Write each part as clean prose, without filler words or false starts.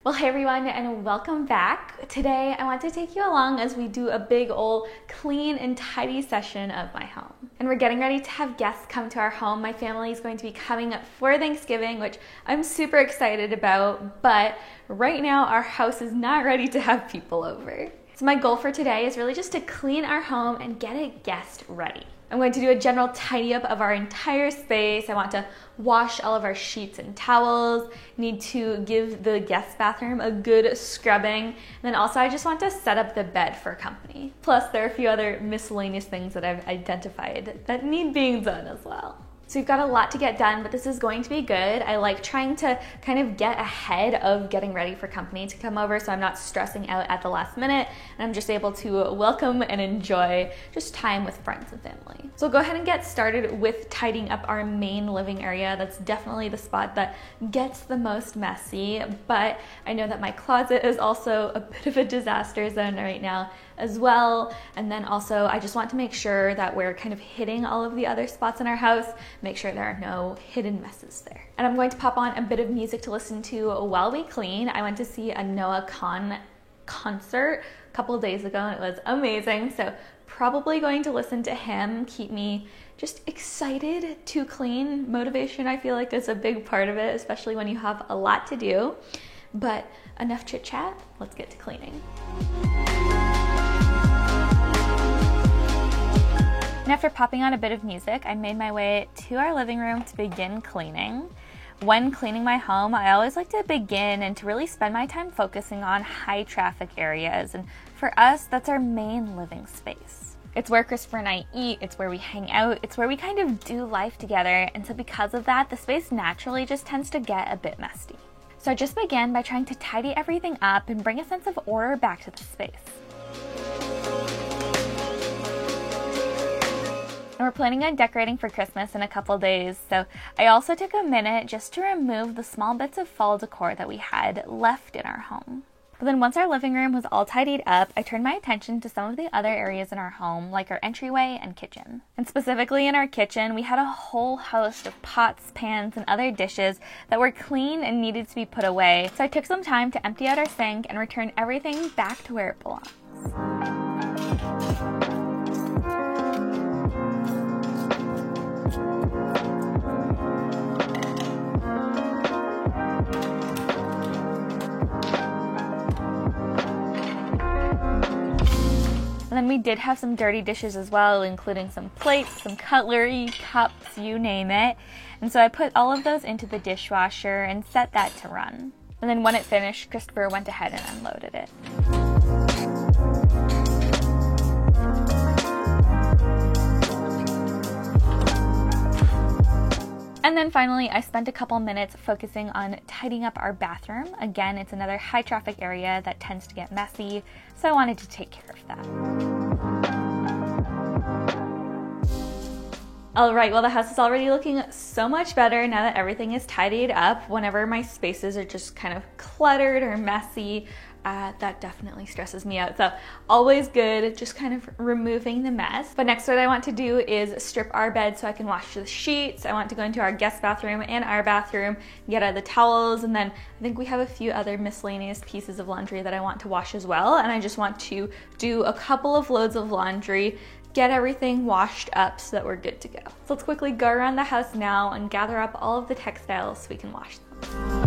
Well, hey everyone, and welcome back. Today I want to take you along as we do a big old clean and tidy session of my home. And we're getting ready to have guests come to our home. My family is going to be coming up for Thanksgiving, which I'm super excited about, but right now our house is not ready to have people over. So my goal for today is really just to clean our home and get a guest ready. I'm going to do a general tidy up of our entire space. I want to wash all of our sheets and towels, need to give the guest bathroom a good scrubbing, and then also I just want to set up the bed for company. Plus there are a few other miscellaneous things that I've identified that need being done as well. So we've got a lot to get done, but this is going to be good. I like trying to kind of get ahead of getting ready for company to come over so I'm not stressing out at the last minute and I'm just able to welcome and enjoy just time with friends and family. So we'll go ahead and get started with tidying up our main living area. That's definitely the spot that gets the most messy, but I know that my closet is also a bit of a disaster zone right now as well. And then also I just want to make sure that we're kind of hitting all of the other spots in our house, make sure there are no hidden messes there. And I'm going to pop on a bit of music to listen to while we clean. I went to see a Noah Kahan concert a couple of days ago and it was amazing. So probably going to listen to him, keep me just excited to clean. Motivation, I feel like, is a big part of it, especially when you have a lot to do. But enough chit chat, let's get to cleaning. And after popping on a bit of music, I made my way to our living room to begin cleaning. When cleaning my home, I always like to begin and to really spend my time focusing on high traffic areas. And for us, that's our main living space. It's where Christopher and I eat, it's where we hang out, it's where we kind of do life together. And so because of that, the space naturally just tends to get a bit messy. So I just began by trying to tidy everything up and bring a sense of order back to the space. And we're planning on decorating for Christmas in a couple days, so I also took a minute just to remove the small bits of fall decor that we had left in our home. But then once our living room was all tidied up, I turned my attention to some of the other areas in our home, like our entryway and kitchen. And specifically in our kitchen, we had a whole host of pots, pans, and other dishes that were clean and needed to be put away. So I took some time to empty out our sink and return everything back to where it belongs. And then we did have some dirty dishes as well, including some plates, some cutlery, cups, you name it. And so I put all of those into the dishwasher and set that to run. And then when it finished, Christopher went ahead and unloaded it. And then finally, I spent a couple minutes focusing on tidying up our bathroom. Again, it's another high traffic area that tends to get messy, so I wanted to take care of that. All right, well, the house is already looking so much better now that everything is tidied up. Whenever my spaces are just kind of cluttered or messy, that definitely stresses me out. So always good, just kind of removing the mess. But next what I want to do is strip our bed so I can wash the sheets. I want to go into our guest bathroom and our bathroom, get out the towels, and then I think we have a few other miscellaneous pieces of laundry that I want to wash as well. And I just want to do a couple of loads of laundry, get everything washed up so that we're good to go. So let's quickly go around the house now and gather up all of the textiles so we can wash them.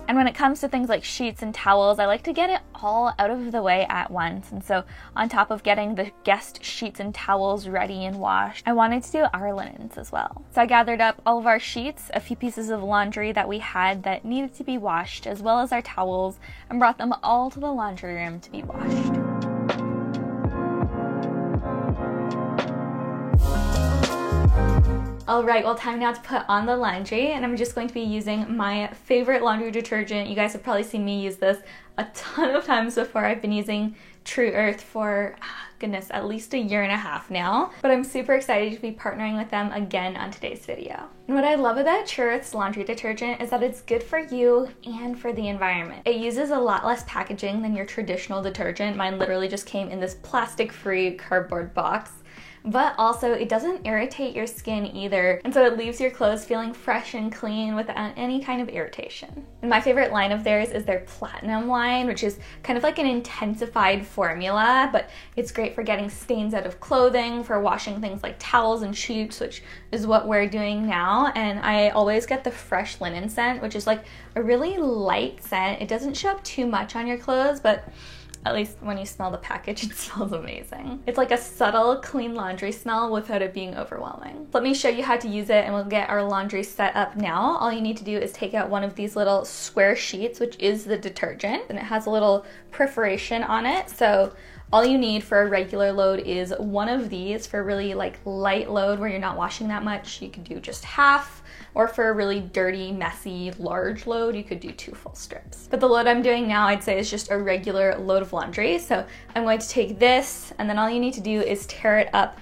And when it comes to things like sheets and towels, I like to get it all out of the way at once. And so on top of getting the guest sheets and towels ready and washed, I wanted to do our linens as well. So I gathered up all of our sheets, a few pieces of laundry that we had that needed to be washed, as well as our towels, and brought them all to the laundry room to be washed. All right, well, time now to put on the laundry, and I'm just going to be using my favorite laundry detergent. You guys have probably seen me use this a ton of times before. I've been using True Earth for, goodness, at least 1.5 years now, but I'm super excited to be partnering with them again on today's video. And what I love about True Earth's laundry detergent is that it's good for you and for the environment. It uses a lot less packaging than your traditional detergent. Mine literally just came in this plastic-free cardboard box, but also it doesn't irritate your skin either. And so it leaves your clothes feeling fresh and clean without any kind of irritation. And my favorite line of theirs is their Platinum line, which is kind of like an intensified formula, but it's great for getting stains out of clothing, for washing things like towels and sheets, which is what we're doing now. And I always get the fresh linen scent, which is like a really light scent. It doesn't show up too much on your clothes, but at least when you smell the package, it smells amazing. It's like a subtle, clean laundry smell without it being overwhelming. Let me show you how to use it and we'll get our laundry set up now. All you need to do is take out one of these little square sheets, which is the detergent, and it has a little perforation on it. So all you need for a regular load is one of these. For a really like light load where you're not washing that much, you could do just half. Or for a really dirty, messy, large load, you could do 2 full strips. But the load I'm doing now, I'd say, is just a regular load of laundry. So I'm going to take this, and then all you need to do is tear it up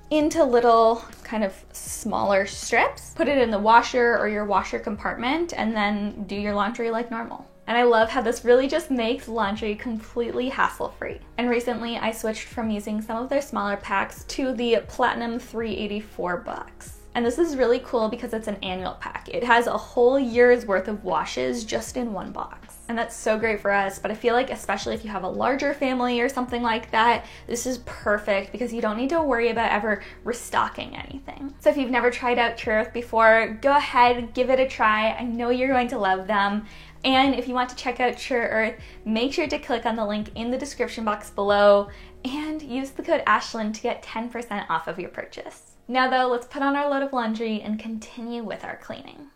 into little kind of smaller strips. Put it in the washer or your washer compartment, and then do your laundry like normal. And I love how this really just makes laundry completely hassle-free. And recently I switched from using some of their smaller packs to the Platinum 384 box. And this is really cool because it's an annual pack. It has a whole year's worth of washes just in one box. And that's so great for us, but I feel like especially if you have a larger family or something like that, this is perfect because you don't need to worry about ever restocking anything. So if you've never tried out Pure Earth before, go ahead, give it a try. I know you're going to love them. And if you want to check out Pure Earth, make sure to click on the link in the description box below and use the code Ashlyn to get 10% off of your purchase. Now though, let's put on our load of laundry and continue with our cleaning.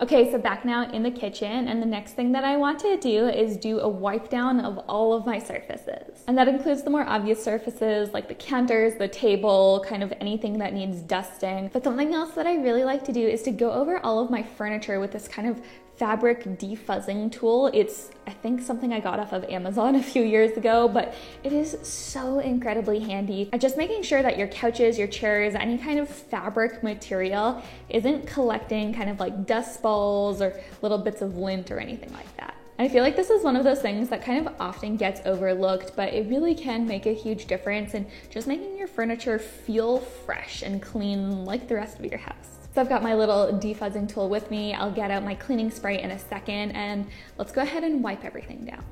Okay, so back now in the kitchen, and the next thing that I want to do is do a wipe down of all of my surfaces. And that includes the more obvious surfaces like the counters, the table, kind of anything that needs dusting. But something else that I really like to do is to go over all of my furniture with this kind of fabric defuzzing tool. It's, I think, something I got off of Amazon a few years ago, but it is so incredibly handy at just making sure that your couches, your chairs, any kind of fabric material isn't collecting kind of like dust balls or little bits of lint or anything like that. And I feel like this is one of those things that kind of often gets overlooked, but it really can make a huge difference in just making your furniture feel fresh and clean like the rest of your house. So I've got my little defuzzing tool with me. I'll get out my cleaning spray in a second, and let's go ahead and wipe everything down.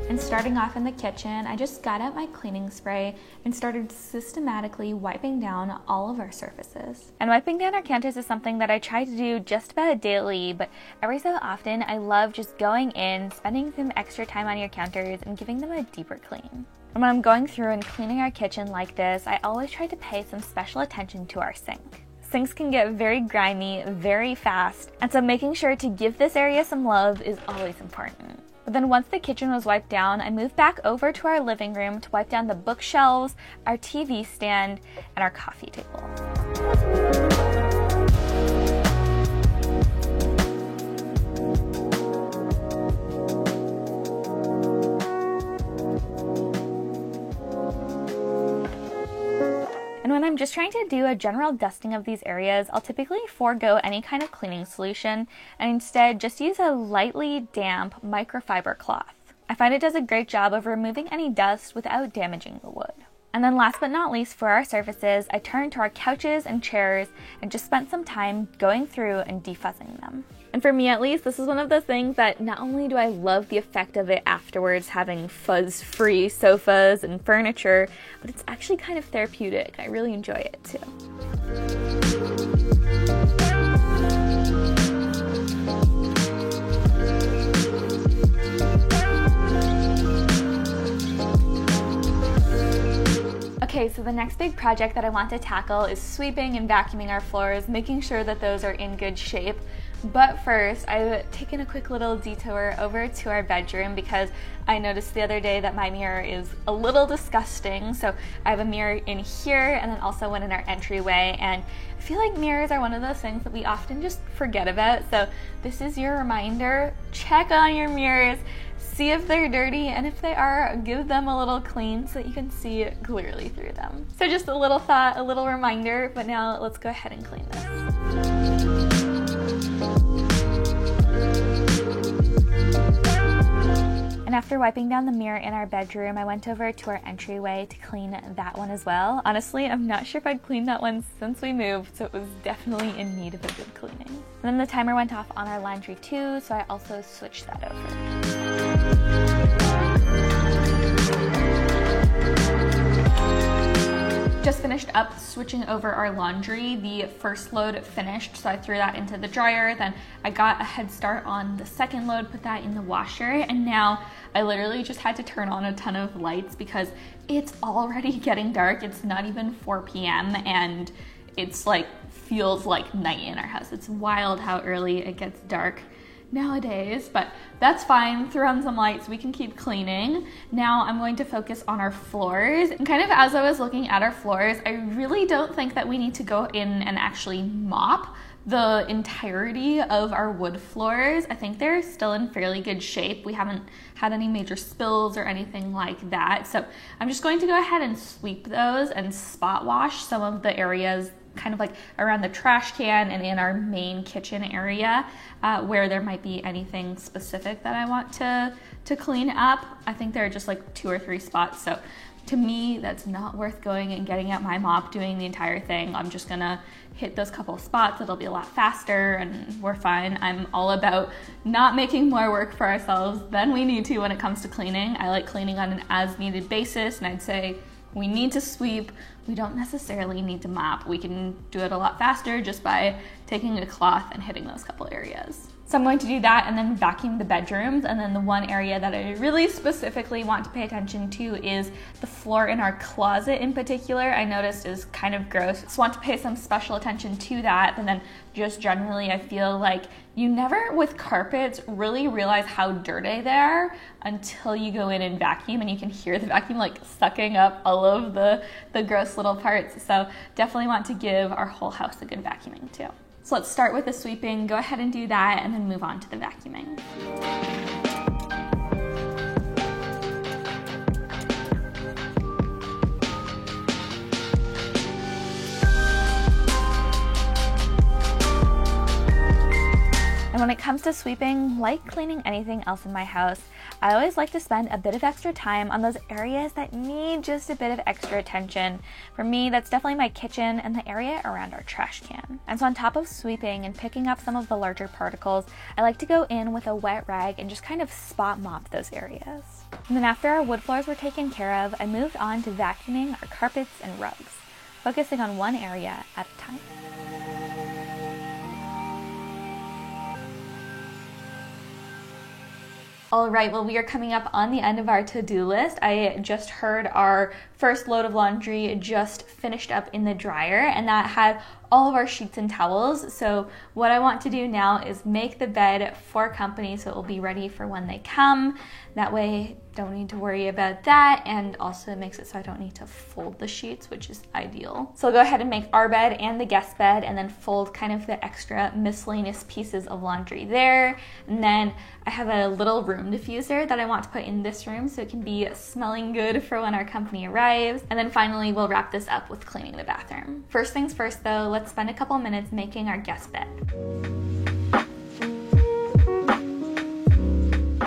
And starting off in the kitchen, I just got out my cleaning spray and started systematically wiping down all of our surfaces. And wiping down our counters is something that I try to do just about daily, but every so often I love just going in, spending some extra time on your counters and giving them a deeper clean. And when I'm going through and cleaning our kitchen like this, I always try to pay some special attention to our sink. Sinks can get very grimy very fast, and so making sure to give this area some love is always important. But then once the kitchen was wiped down, I moved back over to our living room to wipe down the bookshelves, our TV stand, and our coffee table. And when I'm just trying to do a general dusting of these areas, I'll typically forego any kind of cleaning solution and instead just use a lightly damp microfiber cloth. I find it does a great job of removing any dust without damaging the wood. And then last but not least, for our surfaces, I turned to our couches and chairs and just spent some time going through and defuzzing them. And for me at least, this is one of the things that not only do I love the effect of it afterwards, having fuzz-free sofas and furniture, but it's actually kind of therapeutic. I really enjoy it too. Okay, so the next big project that I want to tackle is sweeping and vacuuming our floors, making sure that those are in good shape. But first, I've taken a quick little detour over to our bedroom because I noticed the other day that my mirror is a little disgusting. So I have a mirror in here and then also one in our entryway. And I feel like mirrors are one of those things that we often just forget about. So this is your reminder. Check on your mirrors. See if they're dirty, and if they are, give them a little clean so that you can see clearly through them. So just a little thought, a little reminder, but now let's go ahead and clean this. And after wiping down the mirror in our bedroom, I went over to our entryway to clean that one as well. Honestly, I'm not sure if I'd cleaned that one since we moved, so it was definitely in need of a good cleaning. And then the timer went off on our laundry too, so I also switched that over. Just finished up switching over our laundry. The first load finished, so I threw that into the dryer. Then I got a head start on the second load, put that in the washer, and now I literally just had to turn on a ton of lights because it's already getting dark. It's not even 4 p.m. and it's like feels like night in our house. It's wild how early it gets dark nowadays, but that's fine. Throw on some lights, we can keep cleaning. Now I'm going to focus on our floors, and kind of as I was looking at our floors, I really don't think that we need to go in and actually mop the entirety of our wood floors. I think they're still in fairly good shape. We haven't had any major spills or anything like that, so I'm just going to go ahead and sweep those and spot wash some of the areas kind of like around the trash can and in our main kitchen area where there might be anything specific that I want to clean up. I think there are just like 2 or 3 spots, so to me that's not worth going and getting out my mop doing the entire thing. I'm just gonna hit those couple spots. It'll be a lot faster and we're fine. I'm all about not making more work for ourselves than we need to when it comes to cleaning. I like cleaning on an as needed basis, and I'd say we need to sweep. We don't necessarily need to mop. We can do it a lot faster just by taking a cloth and hitting those couple areas. So I'm going to do that and then vacuum the bedrooms. And then the one area that I really specifically want to pay attention to is the floor in our closet in particular. I noticed is kind of gross. So I want to pay some special attention to that. And then just generally, I feel like you never with carpets really realize how dirty they are until you go in and vacuum, and you can hear the vacuum like sucking up all of the gross little parts. So definitely want to give our whole house a good vacuuming too. So let's start with the sweeping, go ahead and do that, and then move on to the vacuuming. And when it comes to sweeping, like cleaning anything else in my house, I always like to spend a bit of extra time on those areas that need just a bit of extra attention. For me, that's definitely my kitchen and the area around our trash can. And so on top of sweeping and picking up some of the larger particles, I like to go in with a wet rag and just kind of spot mop those areas. And then after our wood floors were taken care of, I moved on to vacuuming our carpets and rugs, focusing on one area at a time. All right, well, we are coming up on the end of our to-do list. I just heard our first load of laundry just finished up in the dryer, and that had all of our sheets and towels. So what I want to do now is make the bed for company so it will be ready for when they come. That way, don't need to worry about that, and also it makes it so I don't need to fold the sheets, which is ideal. So I'll go ahead and make our bed and the guest bed, and then fold kind of the extra miscellaneous pieces of laundry there. And then I have a little room diffuser that I want to put in this room so it can be smelling good for when our company arrives. And then finally, we'll wrap this up with cleaning the bathroom. First things first though, let's spend a couple minutes making our guest bed.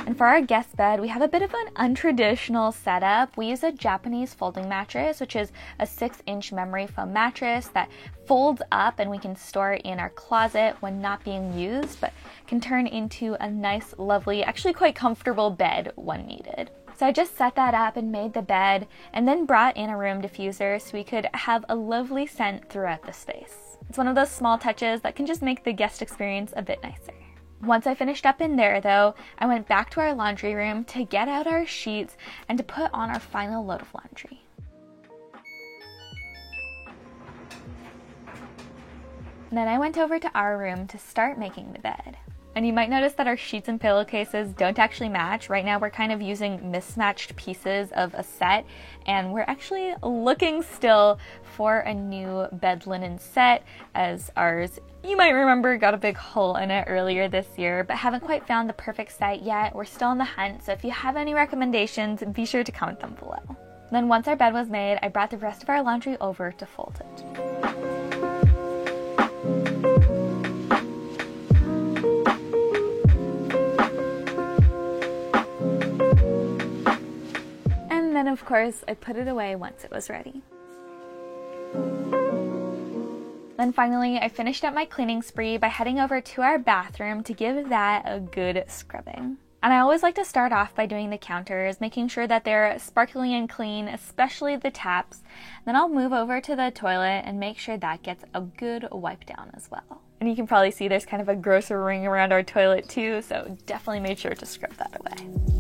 And for our guest bed, we have a bit of an untraditional setup. We use a Japanese folding mattress, which is a 6-inch memory foam mattress that folds up and we can store it in our closet when not being used, but can turn into a nice, lovely, actually quite comfortable bed when needed. So I just set that up and made the bed, and then brought in a room diffuser so we could have a lovely scent throughout the space. It's one of those small touches that can just make the guest experience a bit nicer. Once I finished up in there though, I went back to our laundry room to get out our sheets and to put on our final load of laundry. And then I went over to our room to start making the bed. And you might notice that our sheets and pillowcases don't actually match. Right now we're kind of using mismatched pieces of a set, and we're actually looking still for a new bed linen set, as ours, you might remember, got a big hole in it earlier this year, but haven't quite found the perfect set yet. We're still on the hunt, so if you have any recommendations, be sure to comment them below. Then once our bed was made, I brought the rest of our laundry over to fold it. of course, I put it away once it was ready. Then finally, I finished up my cleaning spree by heading over to our bathroom to give that a good scrubbing. And I always like to start off by doing the counters, making sure that they're sparkly and clean, especially the taps. Then I'll move over to the toilet and make sure that gets a good wipe down as well. And you can probably see there's kind of a gross ring around our toilet too, so definitely make sure to scrub that away.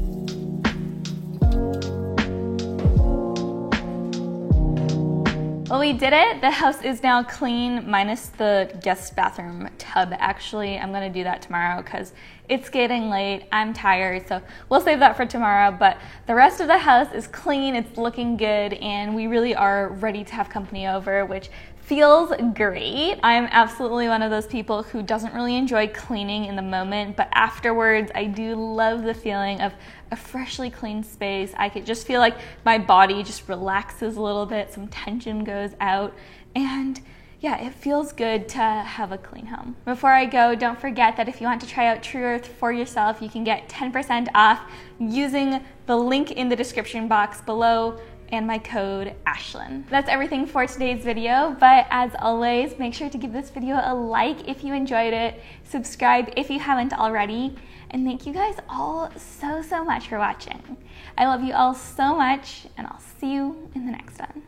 Well, we did it. The house is now clean, minus the guest bathroom tub. Actually, I'm gonna do that tomorrow because it's getting late. I'm tired, so we'll save that for tomorrow. But the rest of the house is clean, it's looking good, and we really are ready to have company over, which feels great. I'm absolutely one of those people who doesn't really enjoy cleaning in the moment, but afterwards I do love the feeling of a freshly clean space. I could just feel like my body just relaxes a little bit, some tension goes out, and yeah, it feels good to have a clean home. Before I go, don't forget that if you want to try out True Earth for yourself, you can get 10% off using the link in the description box below and my code Ashlyn. That's everything for today's video, but as always, make sure to give this video a like if you enjoyed it, subscribe if you haven't already, and thank you guys all so much for watching. I love you all so much, and I'll see you in the next one.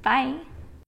Bye.